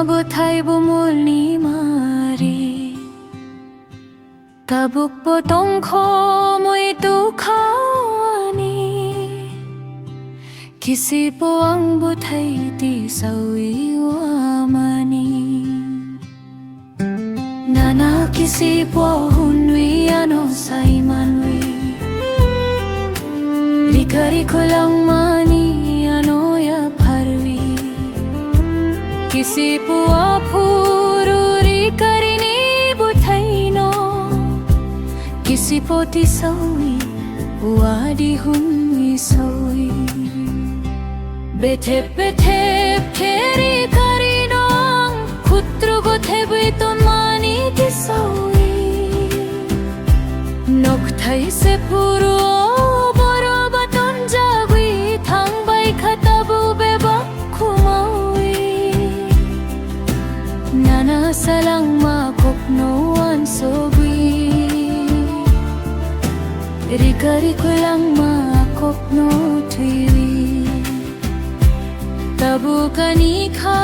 mabutay bumuli mari tabuk potong ko mo ito kawani kisi po ang butay di sawi wamani nana kisi po hunwi ano sa imanwi Rii Karii ko lang mani ano ya parwi kisi po apuro Rii Karii ni butay no kisi po ti sawi wadi hunwi sawi betep betep Rii Karii no ang kutro go tebi ton mani ti sawi nokthai se puro boro baton jagwi thangbai khatabu beba kumawi nana salang makopnoan sogwi Rii Karii ko lang makopno tiwi tabu kanikha